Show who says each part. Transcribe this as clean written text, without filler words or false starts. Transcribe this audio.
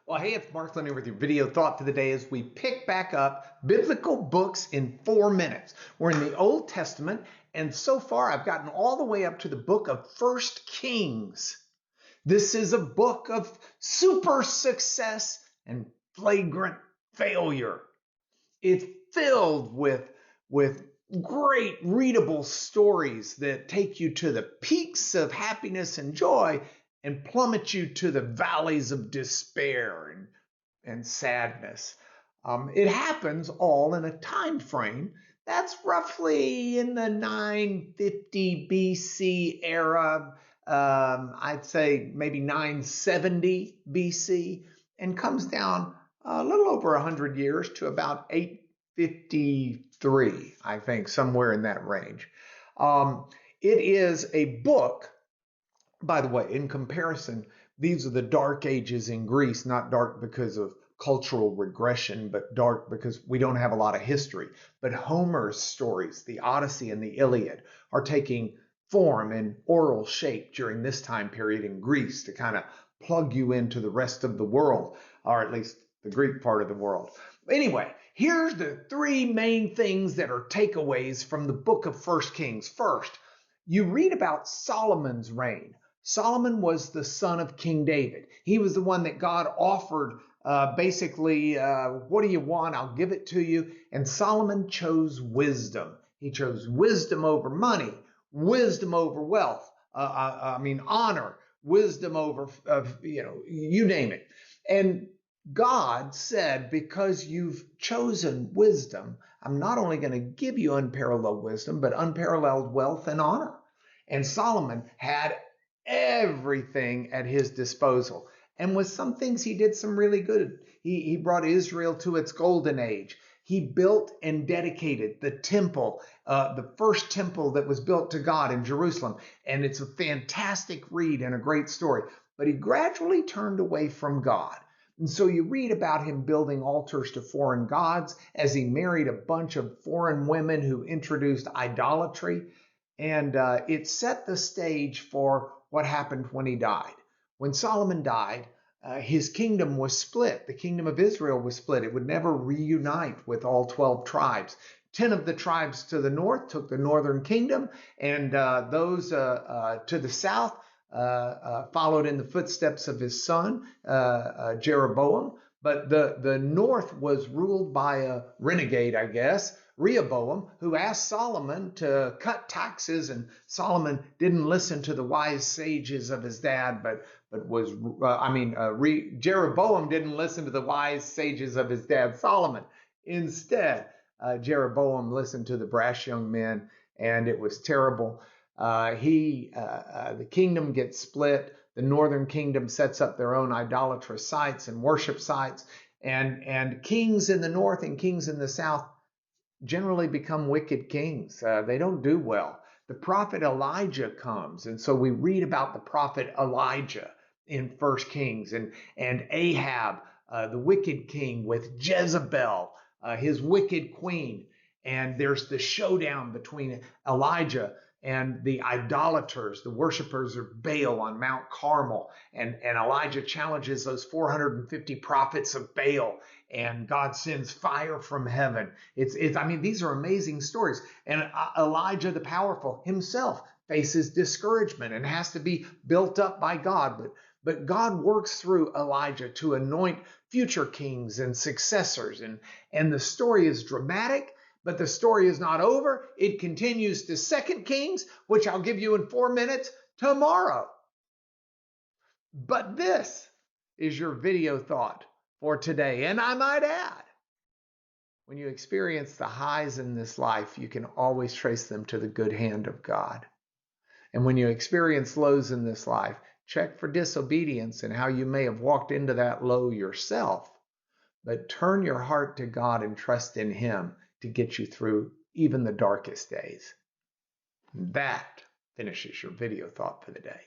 Speaker 1: Well, hey, it's Mark Leonard with your video thought for the day as we pick back up biblical books in 4 minutes. We're in the Old Testament, and so far I've gotten all the way up to the book of First Kings. This is a book of super success and flagrant failure. It's filled with great readable stories that take you to the peaks of happiness and joy and plummet you to the valleys of despair and sadness. It happens all in a time frame that's roughly in the 950 BC era. I'd say maybe 970 BC, and comes down a little over 100 years to about 853, I think, somewhere in that range. It is a book. By the way, in comparison, these are the dark ages in Greece, not dark because of cultural regression, but dark because we don't have a lot of history. But Homer's stories, the Odyssey and the Iliad, are taking form in oral shape during this time period in Greece to kind of plug you into the rest of the world, or at least the Greek part of the world. Anyway, here's the three main things that are takeaways from the book of First Kings. First, you read about Solomon's reign. Solomon was the son of King David. He was the one that God offered basically, what do you want? I'll give it to you. And Solomon chose wisdom. He chose wisdom over money, wisdom over wealth, honor, wisdom over, you name it. And God said, because you've chosen wisdom, I'm not only going to give you unparalleled wisdom, but unparalleled wealth and honor. And Solomon had everything at his disposal. And with some things, he did some really good. He brought Israel to its golden age. He built and dedicated the temple, the first temple that was built to God in Jerusalem. And it's a fantastic read and a great story. But he gradually turned away from God. And so you read about him building altars to foreign gods as he married a bunch of foreign women who introduced idolatry. And it set the stage for what happened when he died. When Solomon died, his kingdom was split. The kingdom of Israel was split. It would never reunite with all 12 tribes. 10 of the tribes to the north took the northern kingdom, and those to the south followed in the footsteps of his son, Jeroboam. But the north was ruled by a renegade, I guess, Rehoboam, who asked Solomon to cut taxes, and Solomon didn't listen to the wise sages of his dad, Jeroboam didn't listen to the wise sages of his dad, Solomon. Instead, Jeroboam listened to the brash young men, and it was terrible. The kingdom gets split. The northern kingdom sets up their own idolatrous sites and worship sites, and kings in the north and kings in the south generally become wicked kings. They don't do well. The prophet Elijah comes, and so we read about the prophet Elijah in First Kings, and Ahab, the wicked king, with Jezebel, his wicked queen. And there's the showdown between Elijah and the idolaters, the worshipers of Baal on Mount Carmel. And Elijah challenges those 450 prophets of Baal, and God sends fire from heaven. These are amazing stories. And Elijah the powerful himself faces discouragement and has to be built up by God. But God works through Elijah to anoint future kings and successors. And the story is dramatic. But the story is not over. It continues to 2 Kings, which I'll give you in 4 minutes tomorrow. But this is your video thought for today. And I might add, when you experience the highs in this life, you can always trace them to the good hand of God. And when you experience lows in this life, check for disobedience and how you may have walked into that low yourself. But turn your heart to God and trust in Him to get you through even the darkest days. That finishes your video thought for the day.